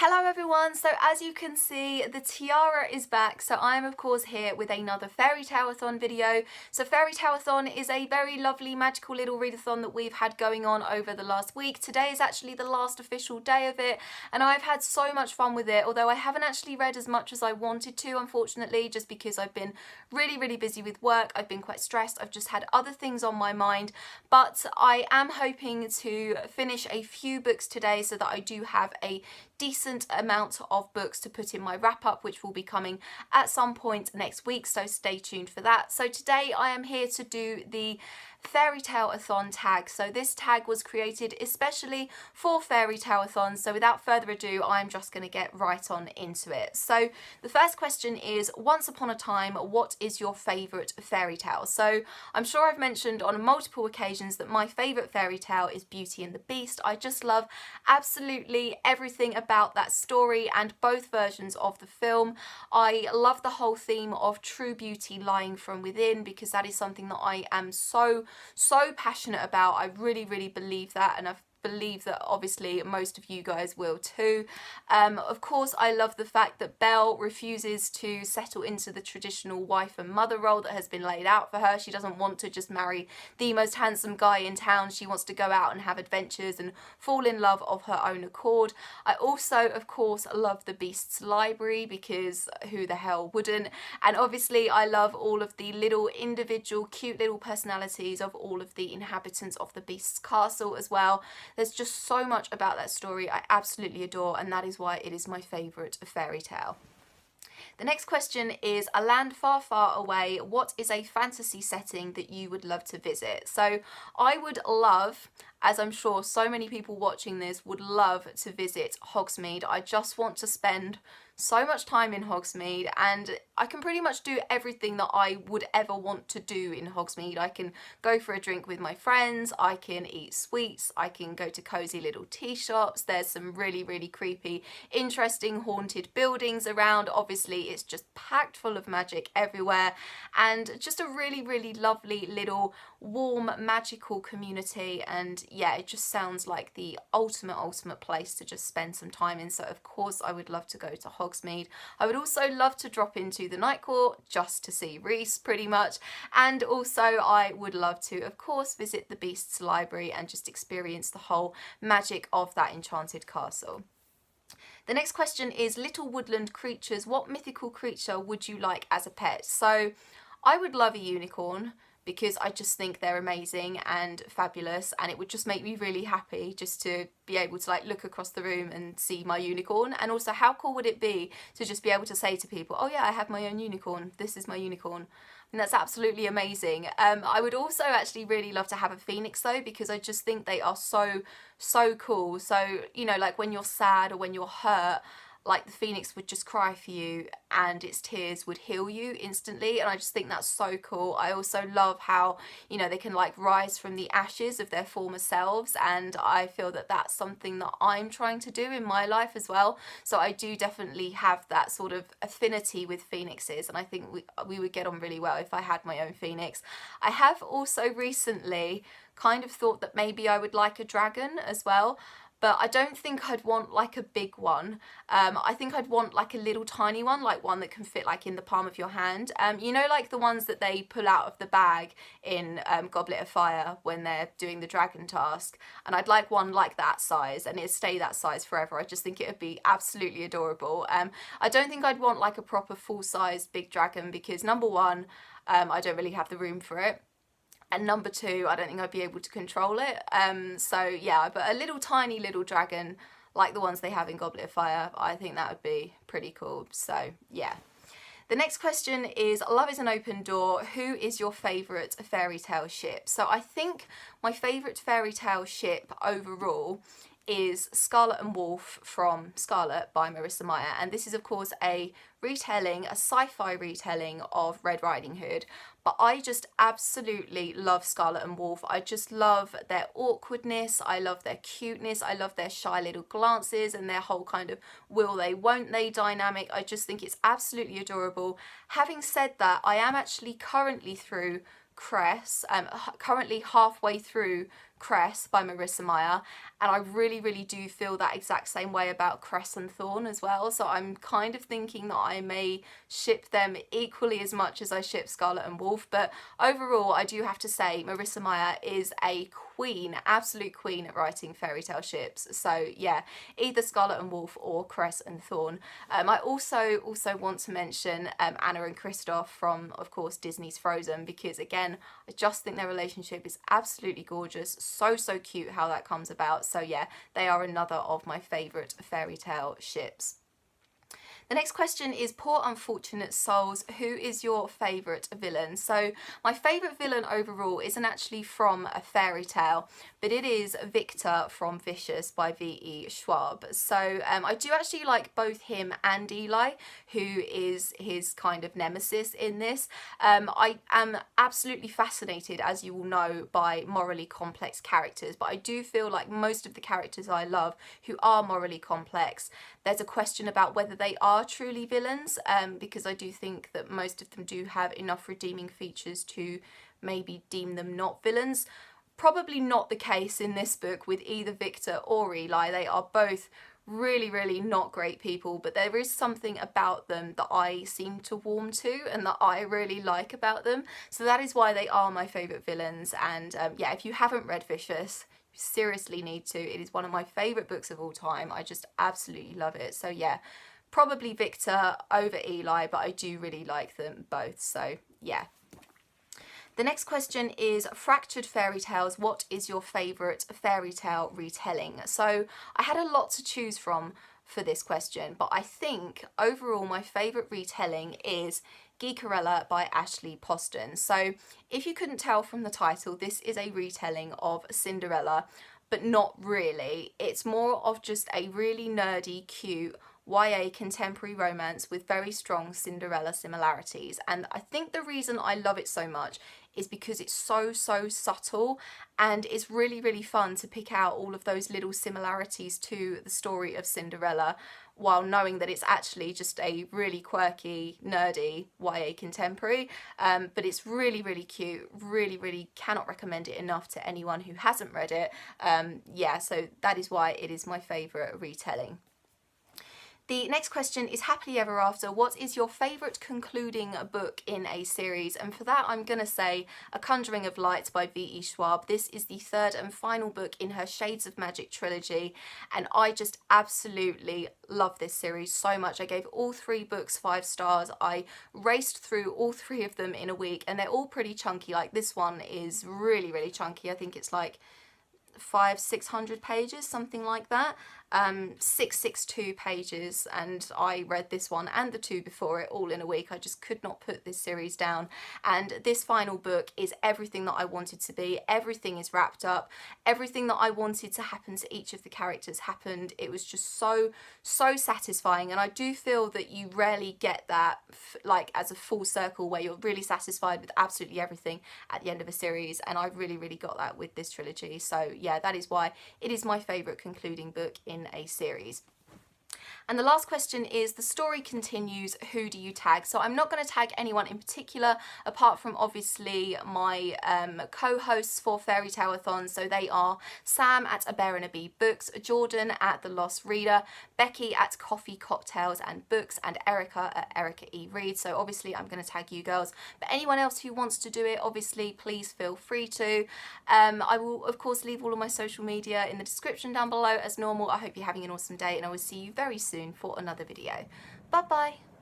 Hello everyone, so as you can see the tiara is back, so I am of course here with another FairytaleAthon video. So FairytaleAthon is a very lovely magical little readathon that we've had going on over the last week. Today is actually the last official day of it and I've had so much fun with it, although I haven't actually read as much as I wanted to, unfortunately, just because I've been really busy with work. I've been quite stressed, I've just had other things on my mind, but I am hoping to finish a few books today so that I do have a decent amount of books to put in my wrap up, which will be coming at some point next week, so stay tuned for that. So today I am here to do the FairytaleAthon tag. So this tag was created especially for FairytaleAthon, so without further ado I'm just going to get right on into it. So the first question is, once upon a time, what is your favourite fairy tale? So I'm sure I've mentioned on multiple occasions that my favourite fairy tale is Beauty and the Beast. I just love absolutely everything about that story and both versions of the film. I love the whole theme of true beauty lying from within, because that is something that I am so passionate about. I really believe that, and I believe that obviously most of you guys will too. Of course, I love the fact that Belle refuses to settle into the traditional wife and mother role that has been laid out for her. She doesn't want to just marry the most handsome guy in town. She wants to go out and have adventures and fall in love of her own accord. I also, of course, love the Beast's library, because who the hell wouldn't? And obviously I love all of the little individual cute little personalities of all of the inhabitants of the Beast's castle as well. There's just so much about that story I absolutely adore, and that is why it is my favourite fairy tale. The next question is, a land far away, what is a fantasy setting that you would love to visit? So I would love, as I'm sure so many people watching this would love, to visit Hogsmeade. I just want to spend so much time in Hogsmeade, and I can pretty much do everything that I would ever want to do in Hogsmeade. I can go for a drink with my friends, I can eat sweets, I can go to cozy little tea shops. There's some really creepy, interesting haunted buildings around. Obviously it's just packed full of magic everywhere, and just a really lovely little warm magical community. And yeah, it just sounds like the ultimate place to just spend some time in. So of course I would love to go to Hogsmeade. I would also love to drop into the Night Court just to see Reese, pretty much, and also I would love to of course visit the Beast's library and just experience the whole magic of that enchanted castle. The next question is, little woodland creatures, what mythical creature would you like as a pet? So I would love a unicorn, because I just think they're amazing and fabulous, and it would just make me really happy just to be able to like look across the room and see my unicorn. And also, how cool would it be to just be able to say to people, oh yeah, I have my own unicorn, this is my unicorn. And that's absolutely amazing. I would also actually really love to have a phoenix though, because I just think they are so cool. So, you know, like when you're sad or when you're hurt, like the phoenix would just cry for you and its tears would heal you instantly, and I just think that's so cool. I also love how, you know, they can like rise from the ashes of their former selves, and I feel that that's something that I'm trying to do in my life as well. So I do definitely have that sort of affinity with phoenixes, and I think we would get on really well if I had my own phoenix. I have also recently kind of thought that maybe I would like a dragon as well, but I don't think I'd want like a big one. I think I'd want like a little tiny one, like one that can fit like in the palm of your hand. You know, like the ones that they pull out of the bag in Goblet of Fire when they're doing the dragon task. And I'd like one like that size, and it'd stay that size forever. I just think it would be absolutely adorable. I don't think I'd want like a proper full-sized big dragon, because number one, I don't really have the room for it. And number two, I don't think I'd be able to control it. So yeah, but a little tiny little dragon like the ones they have in Goblet of Fire, I think that would be pretty cool. So yeah. The next question is, love is an open door, who is your favourite fairy tale ship? So I think my favourite fairy tale ship overall is Scarlet and Wolf from Scarlet by Marissa Meyer, and this is of course a retelling, a sci-fi retelling of Red Riding Hood, but I just absolutely love Scarlet and Wolf. I just love their awkwardness, I love their cuteness, I love their shy little glances and their whole kind of will they won't they dynamic. I just think it's absolutely adorable. Having said that, I am actually currently through Cress, currently halfway through Cress by Marissa Meyer, and I really, really do feel that exact same way about Cress and Thorn as well. So I'm kind of thinking that I may ship them equally as much as I ship Scarlet and Wolf, but overall I do have to say Marissa Meyer is a queen, absolute queen at writing fairy tale ships. So yeah, either Scarlet and Wolf or Cress and Thorn. I also want to mention Anna and Kristoff from, of course, Disney's Frozen, because again, I just think their relationship is absolutely gorgeous. So cute how that comes about. So yeah, they are another of my favourite fairy tale ships. The next question is, poor unfortunate souls, who is your favourite villain? So my favourite villain overall isn't actually from a fairy tale, but it is Victor from Vicious by V.E. Schwab. So I do actually like both him and Eli, who is his kind of nemesis in this. I am absolutely fascinated, as you all know, by morally complex characters, but I do feel like most of the characters I love who are morally complex, there's a question about whether they are truly villains, because I do think that most of them do have enough redeeming features to maybe deem them not villains. Probably not the case in this book with either Victor or Eli. They are both really not great people, but there is something about them that I seem to warm to and that I really like about them. So that is why they are my favourite villains. And yeah, if you haven't read Vicious, you seriously need to. It is one of my favourite books of all time. I just absolutely love it. So yeah, probably Victor over Eli, but I do really like them both. So yeah. The next question is, Fractured Fairy Tales, what is your favourite fairy tale retelling? So I had a lot to choose from for this question, but I think overall my favourite retelling is Geekerella by Ashley Poston. So if you couldn't tell from the title, this is a retelling of Cinderella, but not really. It's more of just a really nerdy, cute YA contemporary romance with very strong Cinderella similarities. And I think the reason I love it so much is because it's so subtle, and it's really fun to pick out all of those little similarities to the story of Cinderella, while knowing that it's actually just a really quirky, nerdy YA contemporary. But it's really cute, really cannot recommend it enough to anyone who hasn't read it. Yeah, so that is why it is my favourite retelling. The next question is, Happily Ever After, what is your favourite concluding book in a series? And for that I'm going to say A Conjuring of Light by V.E. Schwab. This is the third and final book in her Shades of Magic trilogy, and I just absolutely love this series so much. I gave all 3 books 5 stars. I raced through all 3 of them in a week, and they're all pretty chunky. Like, this one is really chunky. I think it's like 500-600 pages, something like that. 662 pages, and I read this one and the 2 before it all in a week. I just could not put this series down, and this final book is everything that I wanted to be. Everything is wrapped up. Everything that I wanted to happen to each of the characters happened. It was just so satisfying, and I do feel that you rarely get that like as a full circle where you're really satisfied with absolutely everything at the end of a series, and I really got that with this trilogy. So yeah, that is why it is my favourite concluding book in a series. And the last question is, the story continues, who do you tag? So I'm not going to tag anyone in particular, apart from obviously my co-hosts for FairytaleAthon. So they are Sam at A Bear and a Bee Books, Jordan at The Lost Reader, Becky at Coffee, Cocktails and Books, and Erica at Erica E. Reid. So obviously I'm going to tag you girls, but anyone else who wants to do it, obviously please feel free to. I will of course leave all of my social media in the description down below as normal. I hope you're having an awesome day, and I will see you very soon for another video. Bye bye.